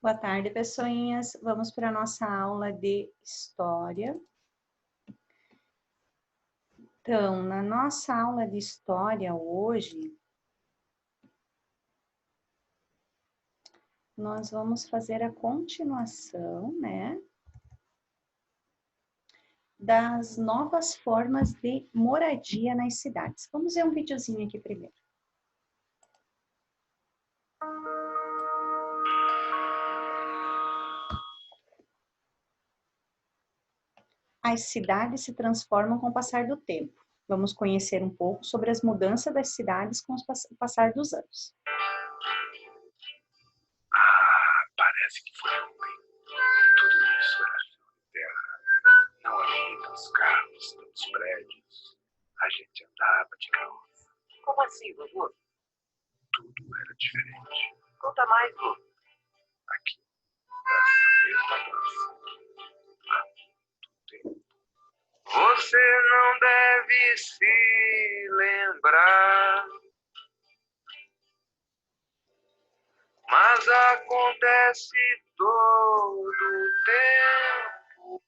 Boa tarde, pessoinhas. Vamos para a nossa aula de História. Então, na nossa aula de História hoje, nós vamos fazer a continuação, né, das novas formas de moradia nas cidades. Vamos ver um videozinho aqui primeiro. As cidades se transformam com o passar do tempo. Vamos conhecer um pouco sobre as mudanças das cidades com o passar dos anos. Parece que foi ontem. Tudo isso era chão de terra. Não havia tantos carros, tantos prédios. A gente andava de carroça. Como assim, vovô? Tudo era diferente. Conta mais, vô. Aqui, nessa mesma dança, há muito tempo. Você não deve se lembrar, mas acontece todo o tempo.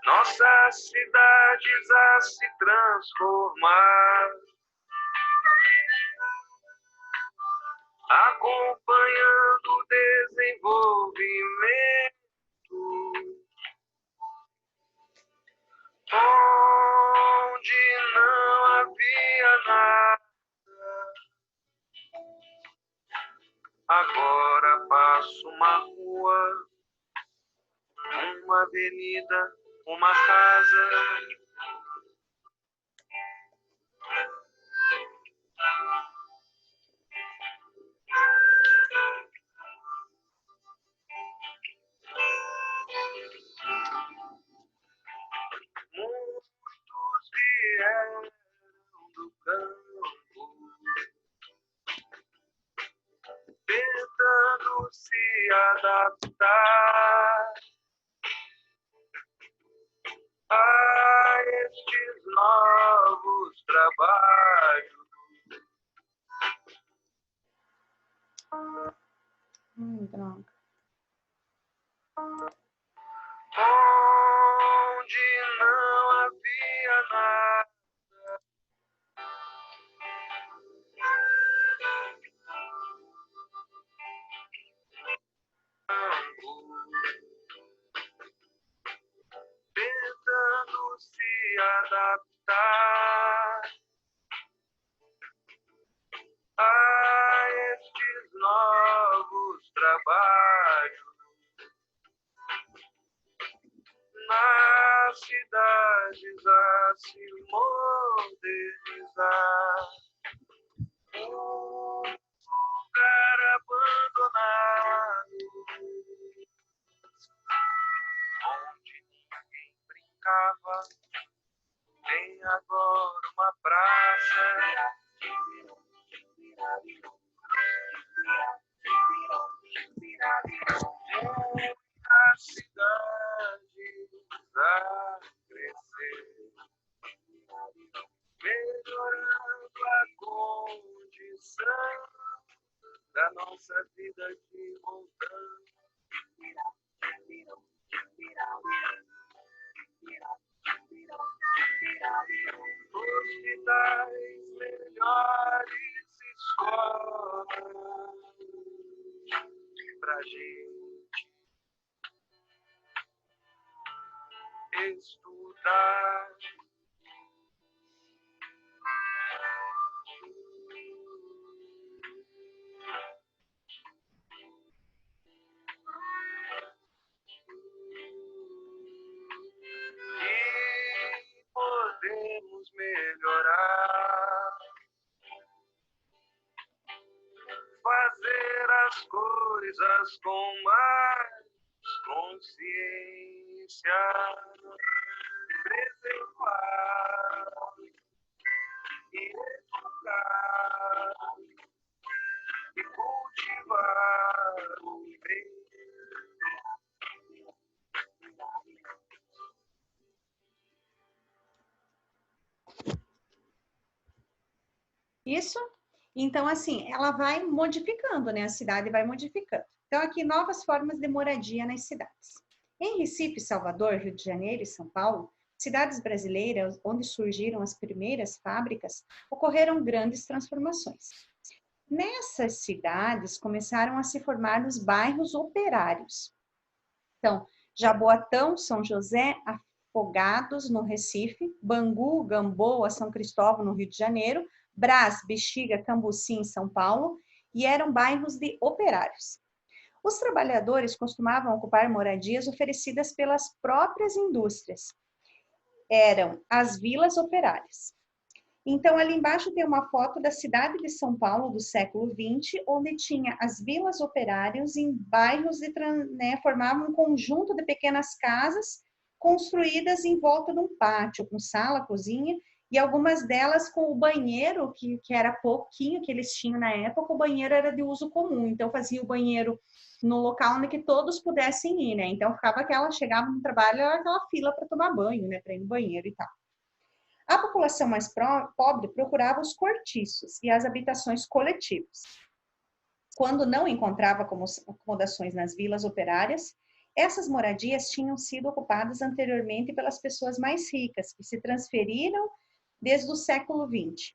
Nossas cidades a se transformar, acompanhando o desenvolvimento, onde não havia nada. Agora passo uma rua, uma avenida, uma casa. Muitos vieram do campo, tentando se adaptar a estes novos trabalhos. Droga. Onde não havia nada. Tentando se adaptar a estes novos trabalhos. Nas cidades a se modernizar, um lugar abandonado, onde ninguém brincava, tem agora uma praça. Muitas cidades a crescer, melhorando a condição da nossa vida de montão. Hospitais, melhores escolas pra gente estudar. E podemos melhorar, fazer as coisas com mais consciência, preservar e educar e cultivar o bem. Isso? Então, assim, ela vai modificando, né? A cidade vai modificando. Então, aqui, novas formas de moradia nas cidades. Em Recife, Salvador, Rio de Janeiro e São Paulo, cidades brasileiras onde surgiram as primeiras fábricas, ocorreram grandes transformações. Nessas cidades, começaram a se formar os bairros operários. Então, Jaboatão, São José, Afogados, no Recife, Bangu, Gamboa, São Cristóvão, no Rio de Janeiro, Brás, Bexiga, Cambuci, em São Paulo, e eram bairros de operários. Os trabalhadores costumavam ocupar moradias oferecidas pelas próprias indústrias. Eram as vilas operárias. Então, ali embaixo tem uma foto da cidade de São Paulo do século XX, onde tinha as vilas operárias em bairros, né, formavam um conjunto de pequenas casas construídas em volta de um pátio, com sala, cozinha, e algumas delas com o banheiro, que era pouquinho que eles tinham na época, o banheiro era de uso comum, então fazia o banheiro no local onde que todos pudessem ir, né? Então chegava no trabalho, era aquela fila para tomar banho, né, para ir no banheiro e tal. A população mais pobre procurava os cortiços e as habitações coletivas. Quando não encontrava acomodações nas vilas operárias, essas moradias tinham sido ocupadas anteriormente pelas pessoas mais ricas, que se transferiram desde o século XX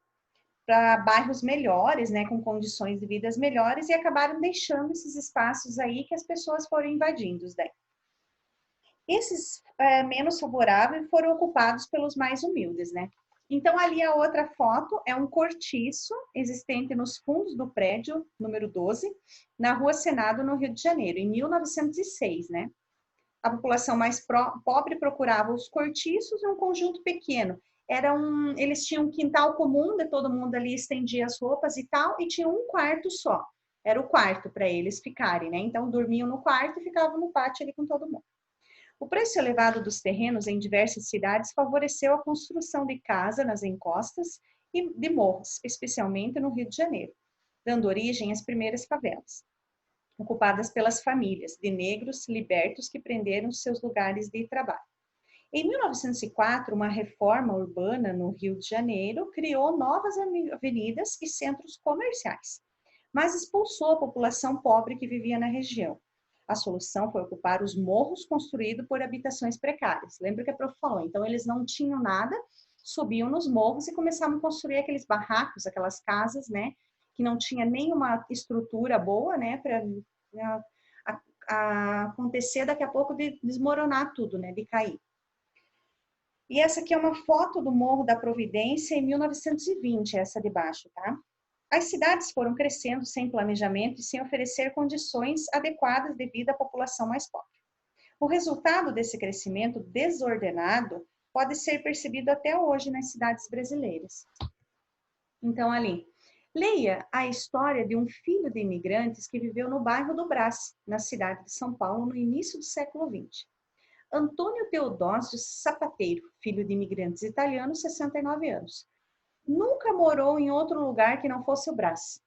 para bairros melhores, né, com condições de vida melhores, e acabaram deixando esses espaços aí que as pessoas foram invadindo daí. Esses menos favoráveis foram ocupados pelos mais humildes, né? Então, ali a outra foto é um cortiço existente nos fundos do prédio número 12, na Rua Senado, no Rio de Janeiro, em 1906, né? A população mais pobre procurava os cortiços e um conjunto pequeno. Eles tinham um quintal comum, de todo mundo ali estendia as roupas e tal, e tinha um quarto só. Era o quarto para eles ficarem, né? Então, dormiam no quarto e ficavam no pátio ali com todo mundo. O preço elevado dos terrenos em diversas cidades favoreceu a construção de casas nas encostas e de morros, especialmente no Rio de Janeiro, dando origem às primeiras favelas, ocupadas pelas famílias de negros libertos que prenderam seus lugares de trabalho. Em 1904, uma reforma urbana no Rio de Janeiro criou novas avenidas e centros comerciais, mas expulsou a população pobre que vivia na região. A solução foi ocupar os morros construídos por habitações precárias. Lembra que a prof falou? Então, eles não tinham nada, subiam nos morros e começavam a construir aqueles barracos, aquelas casas, né? Que não tinha nenhuma estrutura boa, né? Para acontecer daqui a pouco de desmoronar tudo, né? De cair. E essa aqui é uma foto do Morro da Providência em 1920, essa de baixo, tá? As cidades foram crescendo sem planejamento e sem oferecer condições adequadas de vida à população mais pobre. O resultado desse crescimento desordenado pode ser percebido até hoje nas cidades brasileiras. Então, ali, leia a história de um filho de imigrantes que viveu no bairro do Brás, na cidade de São Paulo, no início do século XX. Antônio Teodósio Sapateiro, filho de imigrantes italianos, 69 anos. Nunca morou em outro lugar que não fosse o Brás.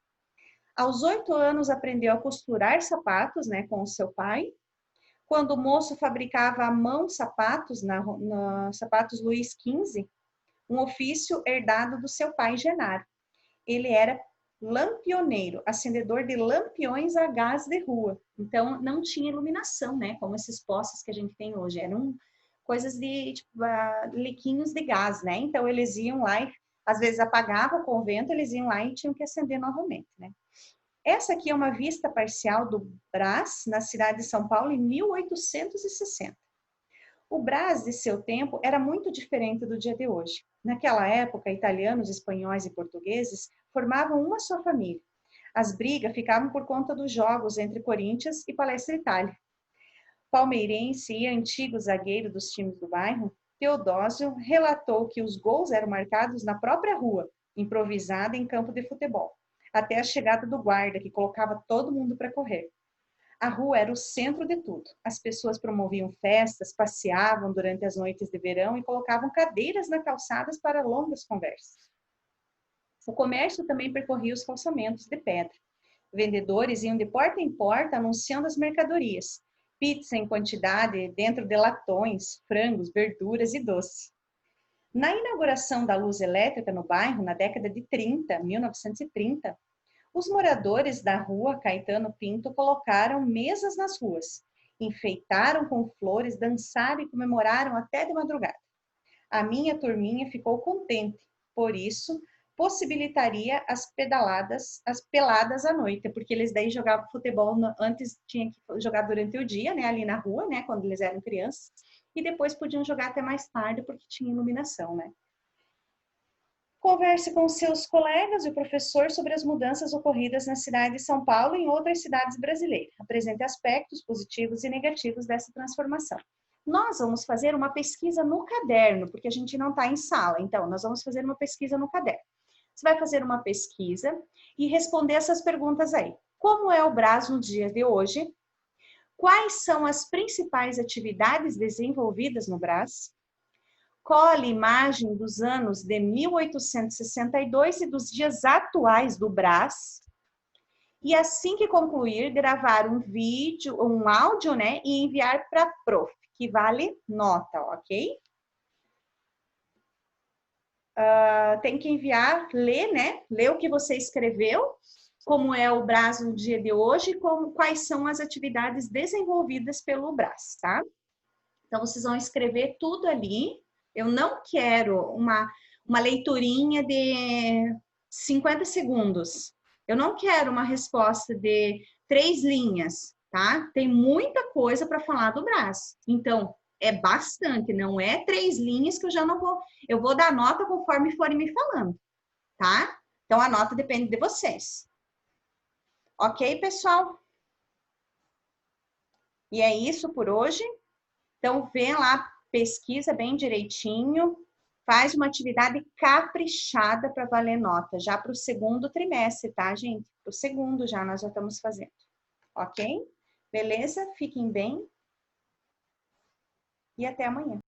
Aos 8 anos aprendeu a costurar sapatos, né, com o seu pai. Quando o moço fabricava à mão sapatos, sapatos Luiz XV, um ofício herdado do seu pai Genaro. Ele era lampioneiro, acendedor de lampiões a gás de rua. Então, não tinha iluminação, né, como esses postes que a gente tem hoje. Eram coisas de, tipo, liquinhos de gás, né? Então, eles iam lá e às vezes apagava o convento, eles iam lá e tinham que acender novamente, né? Essa aqui é uma vista parcial do Brás, na cidade de São Paulo, em 1860. O Brás de seu tempo era muito diferente do dia de hoje. Naquela época, italianos, espanhóis e portugueses formavam uma só família. As brigas ficavam por conta dos jogos entre Corinthians e Palestra Itália. Palmeirense e antigo zagueiro dos times do bairro, Teodósio relatou que os gols eram marcados na própria rua, improvisada em campo de futebol, até a chegada do guarda, que colocava todo mundo para correr. A rua era o centro de tudo. As pessoas promoviam festas, passeavam durante as noites de verão e colocavam cadeiras nas calçadas para longas conversas. O comércio também percorria os calçamentos de pedra. Vendedores iam de porta em porta anunciando as mercadorias. Pizza em quantidade dentro de latões, frangos, verduras e doces. Na inauguração da luz elétrica no bairro, na década de 30, 1930, os moradores da rua Caetano Pinto colocaram mesas nas ruas, enfeitaram com flores, dançaram e comemoraram até de madrugada. A minha turminha ficou contente, por isso possibilitaria as peladas à noite, porque eles daí jogavam futebol, antes tinha que jogar durante o dia, né, ali na rua, né, quando eles eram crianças, e depois podiam jogar até mais tarde, porque tinha iluminação, né. Converse com seus colegas e o professor sobre as mudanças ocorridas na cidade de São Paulo e em outras cidades brasileiras. Apresente aspectos positivos e negativos dessa transformação. Nós vamos fazer uma pesquisa no caderno, porque a gente não está em sala, então nós vamos fazer uma pesquisa no caderno. Você vai fazer uma pesquisa e responder essas perguntas aí. Como é o Brás no dia de hoje? Quais são as principais atividades desenvolvidas no Brás? Cole imagem dos anos de 1862 e dos dias atuais do Brás. E assim que concluir, gravar um vídeo, um áudio, né? E enviar para a prof, que vale nota, ok? Tem que enviar, ler, né? Ler o que você escreveu, como é o Brás no dia de hoje, quais são as atividades desenvolvidas pelo Brás, tá? Então, vocês vão escrever tudo ali. Eu não quero uma leiturinha de 50 segundos. Eu não quero uma resposta de 3 linhas, tá? Tem muita coisa para falar do Brás. Então, é bastante, não é 3 linhas que eu já não vou... Eu vou dar nota conforme forem me falando, tá? Então, a nota depende de vocês. Ok, pessoal? E é isso por hoje. Então, vê lá, pesquisa bem direitinho, faz uma atividade caprichada para valer nota, já para o segundo trimestre, tá, gente? Para o segundo já nós já estamos fazendo, ok? Beleza? Fiquem bem e até amanhã.